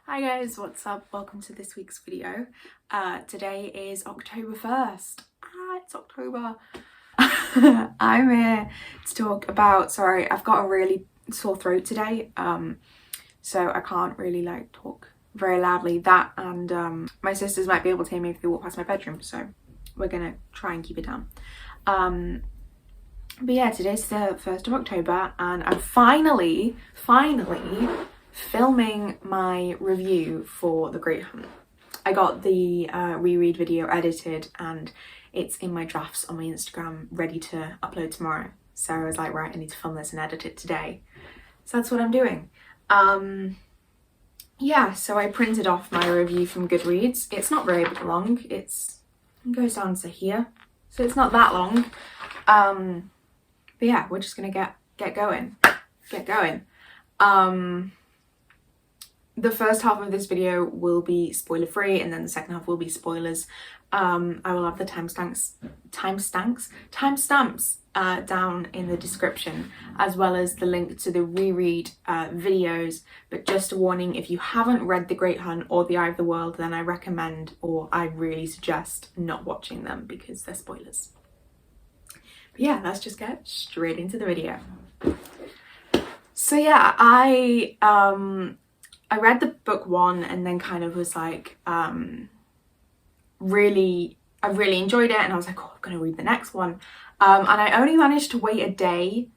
Hi guys, what's up? Welcome to this week's video. Today is October 1st. It's October. I'm here to talk about, sorry, I've got a really sore throat today, so I can't really talk very loudly. That and my sisters might be able to hear me if they walk past my bedroom, so we're gonna try and keep it down. But yeah, today's the 1st of October and I'm finally filming my review for The Great Hunt. I got the reread video edited and it's in my drafts on my Instagram ready to upload tomorrow. So I was like, right, I need to film this and edit it today. So that's what I'm doing. Yeah, so I printed off my review from Goodreads. It's not very long. It goes down to here. So it's not that long. But yeah, we're just gonna get going. The first half of this video will be spoiler free and then the second half will be spoilers. I will have the timestamps down in the description, as well as the link to the reread videos. But just a warning, if you haven't read The Great Hunt or The Eye of the World, then I recommend, or I really suggest, not watching them because they're spoilers. But yeah, let's just get straight into the video. So yeah, I read the book one and then kind of was like, I really enjoyed it and I was like, oh, I'm gonna read the next one. And I only managed to wait a day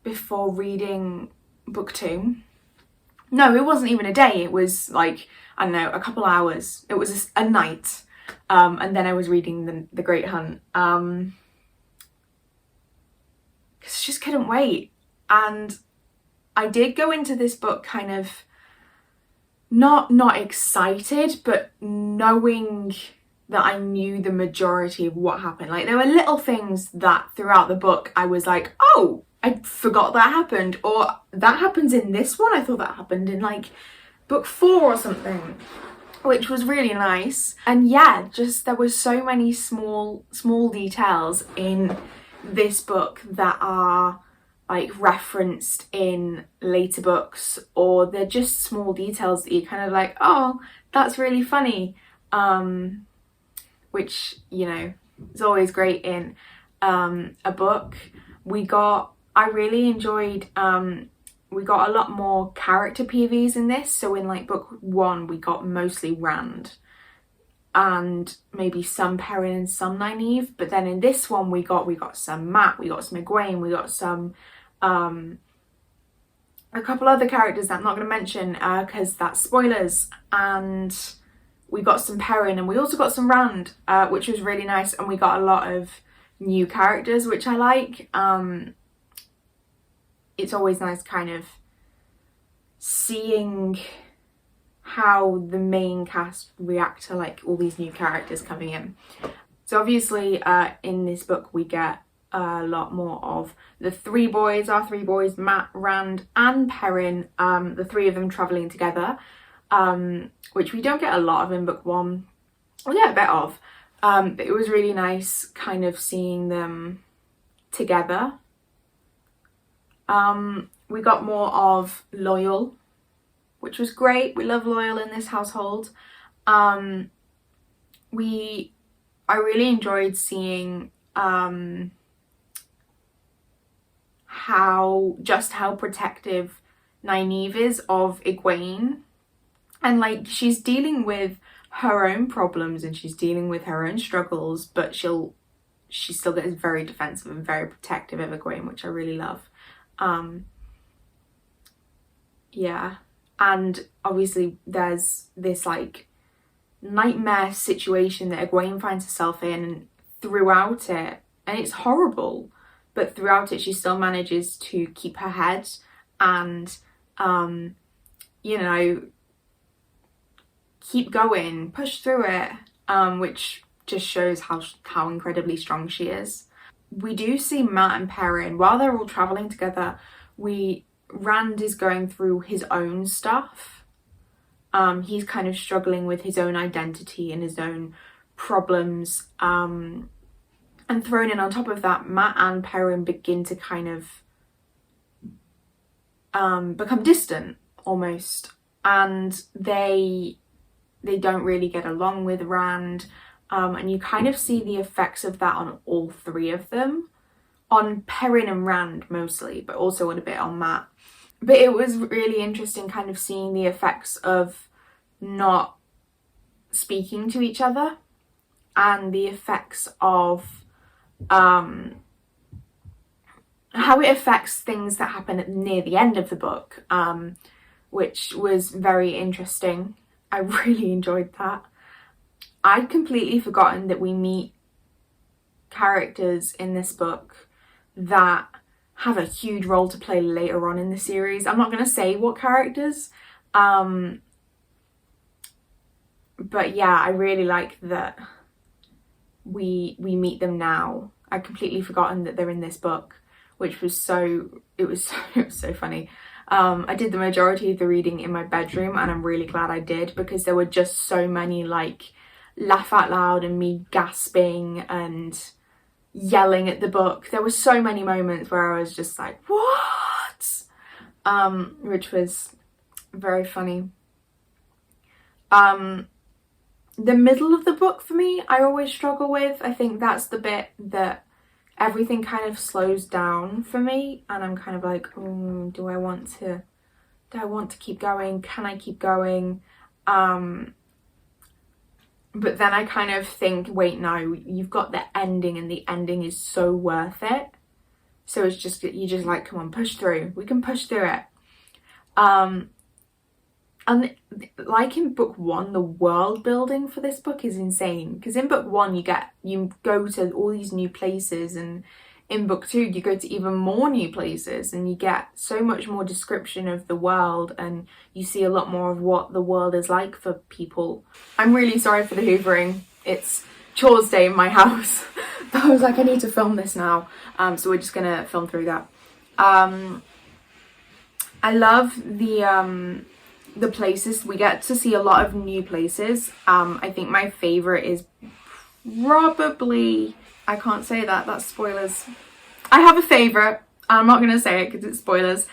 before reading book two. No, it wasn't even a day. It was like, I don't know, a couple hours. It was a night. And then I was reading the Great Hunt. Because I just couldn't wait. And I did go into this book kind of not excited, but knowing that I knew the majority of what happened. Like, there were little things that throughout the book I was like, oh, I forgot that happened, or that happens in this one. I thought that happened in like book 4 or something, which was really nice. And yeah, just there was so many small details in this book that are like referenced in later books, or they're just small details that you kind of like, oh, that's really funny, which, you know, is always great in a book. I really enjoyed, we got a lot more character PVs in this. So in like book 1 we got mostly Rand and maybe some Perrin and some Nynaeve, but then in this one we got some Matt, we got some Egwene, we got some a couple other characters that I'm not going to mention because that's spoilers, and we got some Perrin and we also got some Rand, which was really nice, and we got a lot of new characters, which I like. It's always nice kind of seeing how the main cast react to like all these new characters coming in. So obviously in this book we get a lot more of our three boys, Matt, Rand and Perrin, the three of them travelling together, which we don't get a lot of in book 1. Well, yeah, a bit of, but it was really nice kind of seeing them together. We got more of Loyal, which was great. We love Loyal in this household. I really enjoyed seeing how protective Nynaeve is of Egwene, and like she's dealing with her own problems and she's dealing with her own struggles, but she still gets very defensive and very protective of Egwene, which I really love. Yeah, and obviously there's this like nightmare situation that Egwene finds herself in, and throughout it, and it's horrible, but throughout it she still manages to keep her head and you know, keep going, push through it, which just shows how incredibly strong she is. We do see Matt and Perrin while they're all traveling together. Rand is going through his own stuff. He's kind of struggling with his own identity and his own problems, and thrown in on top of that, Matt and Perrin begin to kind of become distant almost, and they don't really get along with Rand, and you kind of see the effects of that on all three of them, on Perrin and Rand mostly, but also a bit on Mat. But it was really interesting kind of seeing the effects of not speaking to each other, and the effects of how it affects things that happen near the end of the book, which was very interesting. I really enjoyed that. I'd completely forgotten that we meet characters in this book that have a huge role to play later on in the series. I'm not going to say what characters, but yeah, I really like that we meet them now. I'd completely forgotten that they're in this book, which was it was so funny. I did the majority of the reading in my bedroom, and I'm really glad I did, because there were just so many like laugh out loud and me gasping and yelling at the book. There were so many moments where I was just like, what? Which was very funny. The middle of the book for me, I always struggle with. I think that's the bit that everything kind of slows down for me, and I'm kind of like, do I want to keep going? Can I keep going? But then I kind of think, wait, no, you've got the ending, and the ending is so worth it. So it's just, you just like, come on, push through. We can push through it. And like in book one, the world building for this book is insane. Because in book one, you go to all these new places, and in book two, you go to even more new places, and you get so much more description of the world, and you see a lot more of what the world is like for people. I'm really sorry for the hoovering. It's chores day in my house. But I was like, I need to film this now. So we're just gonna film through that. I love the places. We get to see a lot of new places. I think my favorite is probably, I can't say that, that's spoilers. I have a favourite. I'm not going to say it because it's spoilers.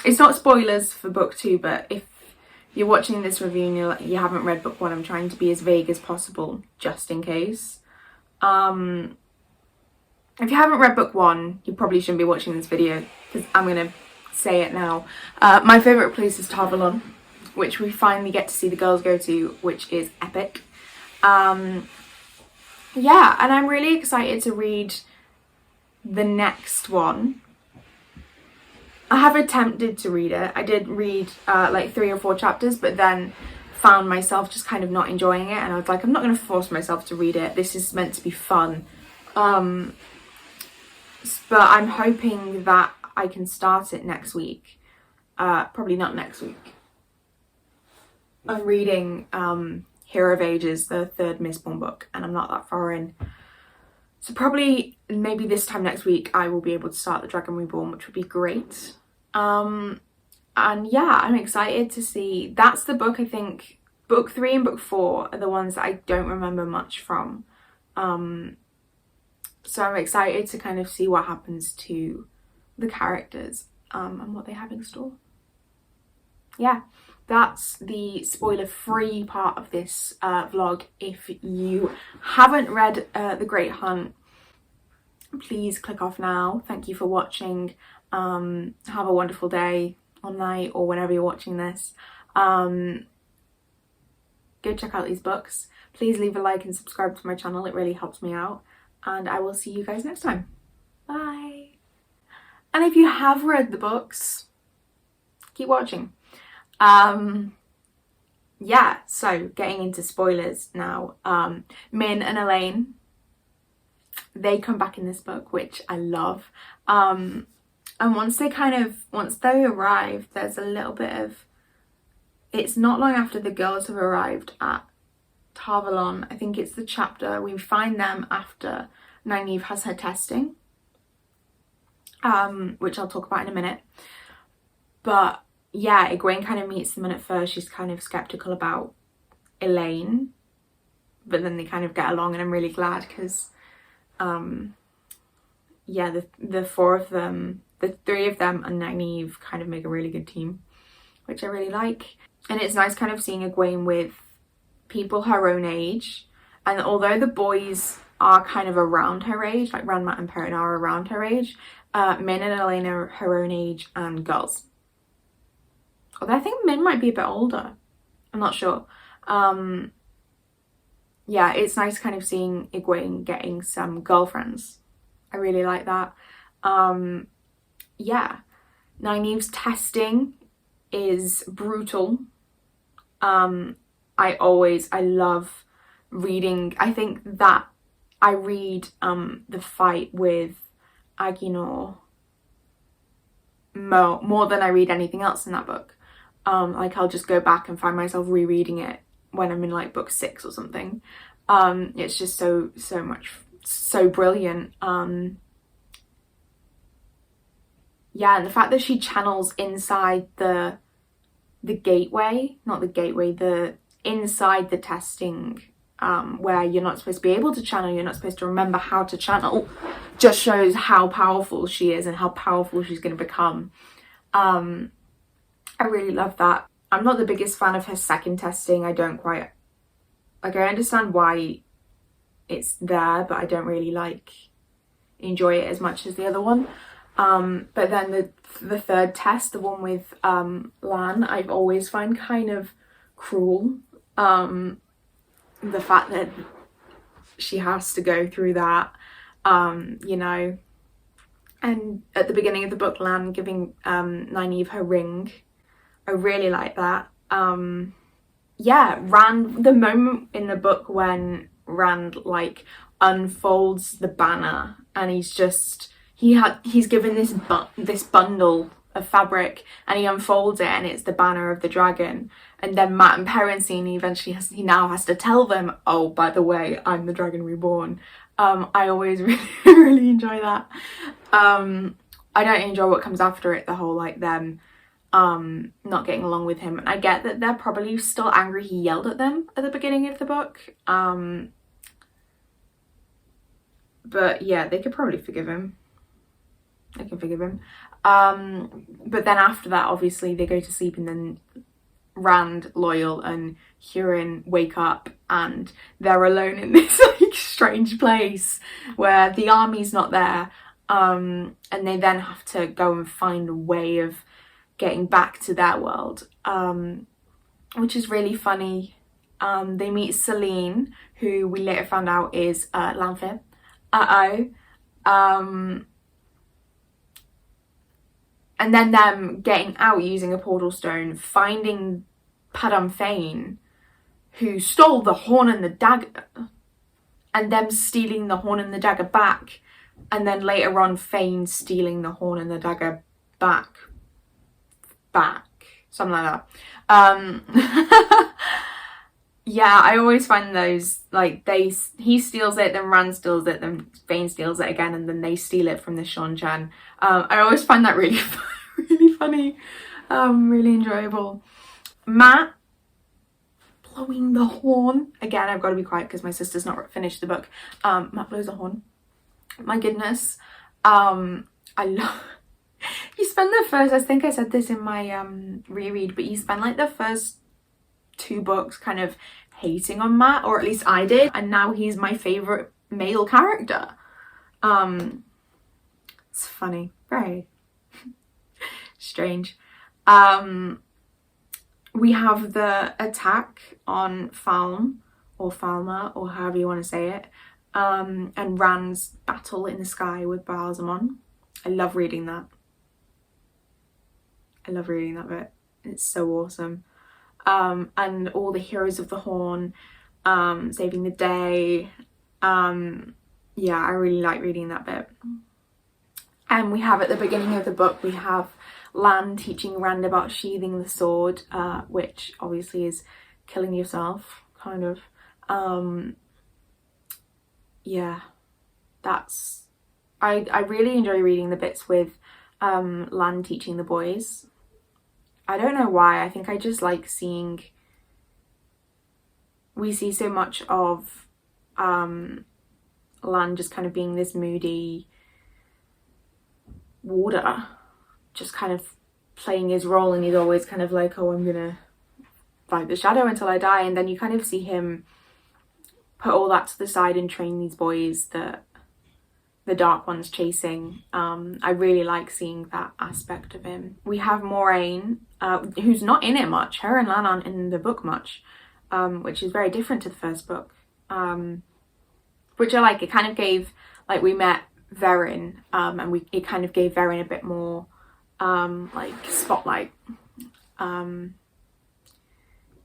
It's not spoilers for book two, but if you're watching this review and you haven't read book one, I'm trying to be as vague as possible, just in case. If you haven't read book one, you probably shouldn't be watching this video, because I'm going to say it now. My favourite place is Tarvalon, which we finally get to see the girls go to, which is epic. Yeah, and I'm really excited to read the next one. I have attempted to read it. I did read like 3 or 4 chapters, but then found myself just kind of not enjoying it, and I was like, I'm not going to force myself to read it. This is meant to be fun. But I'm hoping that I can start it next week. Probably not next week. I'm reading Hero of Ages, the 3rd Mistborn book, and I'm not that far in. So probably maybe this time next week I will be able to start the Dragon Reborn, which would be great. And yeah, I'm excited to see. That's the book, I think, book 3 and book 4 are the ones that I don't remember much from. So I'm excited to kind of see what happens to the characters and what they have in store. Yeah, that's the spoiler-free part of this vlog. If you haven't read The Great Hunt, please click off now. Thank you for watching. Have a wonderful day or night or whenever you're watching this. Go check out these books. Please leave a like and subscribe to my channel. It really helps me out. And I will see you guys next time. Bye. And if you have read the books, keep watching. Yeah, so getting into spoilers now. Min and Elaine, they come back in this book, which I love. And once they arrive, there's a little bit of, it's not long after the girls have arrived at Tarvalon. I think it's the chapter, we find them after Nynaeve has her testing, which I'll talk about in a minute. But yeah, Egwene kind of meets them, and at first she's kind of skeptical about Elaine, but then they kind of get along, and I'm really glad because yeah, the 4 of them, the 3 of them and Nynaeve kind of make a really good team, which I really like. And it's nice kind of seeing Egwene with people her own age. And although the boys are kind of around her age, like Rand, Mat and Perrin are around her age, Min and Elaine are her own age and girls. Although I think Min might be a bit older. I'm not sure. Yeah, it's nice kind of seeing Egwene getting some girlfriends. I really like that. Yeah, Nynaeve's testing is brutal. I love reading. I think that I read the fight with Aginor more than I read anything else in that book. Like I'll just go back and find myself rereading it when I'm in like book 6 or something. It's just so brilliant. Yeah, and the fact that she channels inside the gateway, not the gateway, the inside the testing, where you're not supposed to be able to channel, you're not supposed to remember how to channel, just shows how powerful she is and how powerful she's going to become. I really love that. I'm not the biggest fan of her second testing. I don't quite, like, I understand why it's there, but I don't really enjoy it as much as the other one. But then the third test, the one with Lan, I've always found kind of cruel. The fact that she has to go through that, you know. And at the beginning of the book, Lan giving Nynaeve her ring, I really like that. Yeah, Rand, the moment in the book when Rand like unfolds the banner and he's given this bundle of fabric and he unfolds it and it's the banner of the dragon, and then Mat and Perrin see, and he now has to tell them, oh, by the way, I'm the Dragon Reborn. I always really really enjoy that. I don't enjoy what comes after it, the whole like them not getting along with him, and I get that they're probably still angry he yelled at them at the beginning of the book, but yeah, they could probably forgive him. I can forgive him. But then after that, obviously they go to sleep, and then Rand, Loyal and Hurin wake up and they're alone in this like strange place where the army's not there, and they then have to go and find a way of getting back to their world, which is really funny. They meet Selene, who we later found out is Lanfear. And then them getting out using a portal stone, finding Padam Fain, who stole the horn and the dagger, and them stealing the horn and the dagger back, and then later on Fain stealing the horn and the dagger back, something like that. Yeah, I always find those, like, he steals it, then Rand steals it, then Fain steals it again, and then they steal it from the Seanchan. I always find that really really funny, really enjoyable. Mat blowing the horn. Again, I've got to be quiet because my sister's not finished the book. Mat blows the horn. My goodness. I love... You spend the first... I think I said this in my reread, but you spend like the first 2 books kind of hating on Mat, or at least I did, and now he's my favourite male character. It's funny. Very strange. We have the attack on Falme, or Falma, or however you want to say it, and Rand's battle in the sky with Baalzamon. I love reading that. I love reading that bit. It's so awesome. And all the heroes of the Horn saving the day. Yeah, I really like reading that bit. And we have, at the beginning of the book, we have Lan teaching Rand about sheathing the sword, which obviously is killing yourself, kind of. Yeah, that's... I really enjoy reading the bits with Lan teaching the boys. I don't know why. I think I just like seeing... We see so much of Lan just kind of being this moody warder, just kind of playing his role, and he's always kind of like, oh, I'm gonna fight the shadow until I die, and then you kind of see him put all that to the side and train these boys that the Dark One's chasing. I really like seeing that aspect of him. We have Moraine, who's not in it much. Her and Lan aren't in the book much, which is very different to the first book, which I like. It kind of gave, like, we met Verin, and it kind of gave Verin a bit more like spotlight.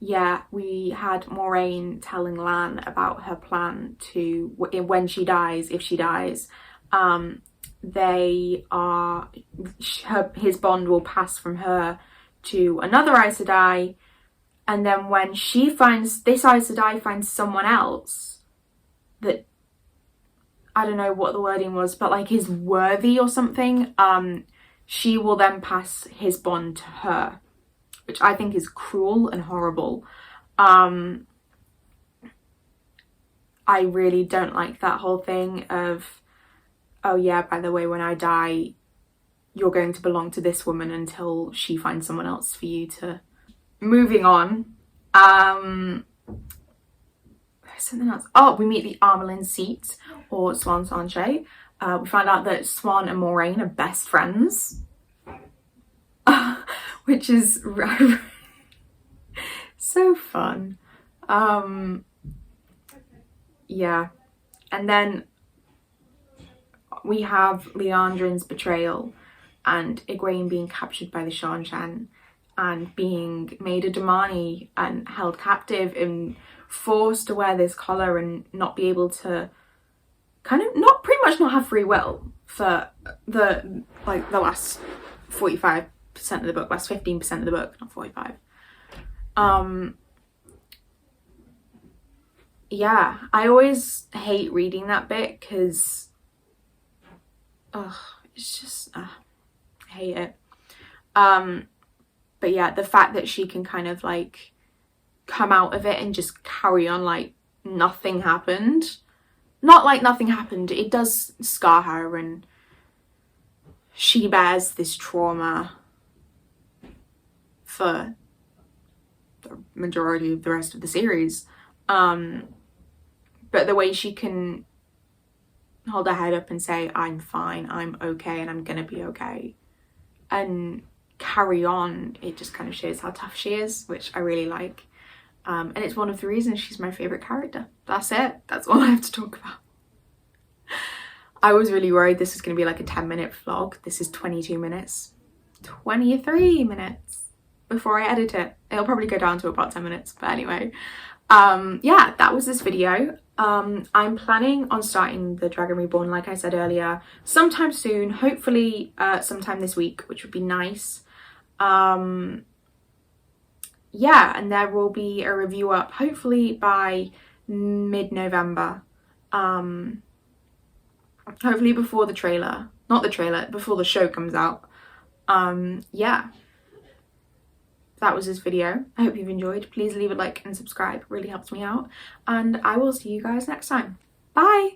Yeah, we had Moraine telling Lan about her plan to, when she dies, if she dies, his bond will pass from her to another Aes Sedai, and then when she finds, this Aes Sedai finds someone else that, I don't know what the wording was, but like is worthy or something, she will then pass his bond to her, which I think is cruel and horrible. I really don't like that whole thing of, oh yeah, by the way, when I die, you're going to belong to this woman until she finds someone else for you to... Moving on. Something else. Oh, we meet the Armelin Seat, or Swan Sanche. We find out that Swan and Moraine are best friends. Which is so fun. Yeah. And then we have Liandrin's betrayal and Egwene being captured by the Shan-Shan and being made a Damani and held captive and forced to wear this collar and not be able to pretty much not have free will for the last 45% of the book, last 15% of the book, not 45. Yeah, I always hate reading that bit because it's just I hate it. But yeah, the fact that she can kind of like come out of it and just carry on like nothing happened. Not like nothing happened, it does scar her and she bears this trauma for the majority of the rest of the series. But the way she can hold her head up and say, I'm fine, I'm okay, and I'm gonna be okay, and carry on, it just kind of shows how tough she is, which I really like. And it's one of the reasons she's my favourite character. That's it. That's all I have to talk about. I was really worried this was going to be like a 10-minute vlog. This is 22 minutes. 23 minutes before I edit it. It'll probably go down to about 10 minutes. But anyway, yeah, that was this video. I'm planning on starting the Dragon Reborn, like I said earlier, sometime soon. Hopefully sometime this week, which would be nice. Yeah, and there will be a review up hopefully by mid-November. Hopefully before the trailer, not the trailer, before the show comes out. Yeah, that was this video. I hope you've enjoyed. Please leave a like and subscribe, it really helps me out. And I will see you guys next time. Bye!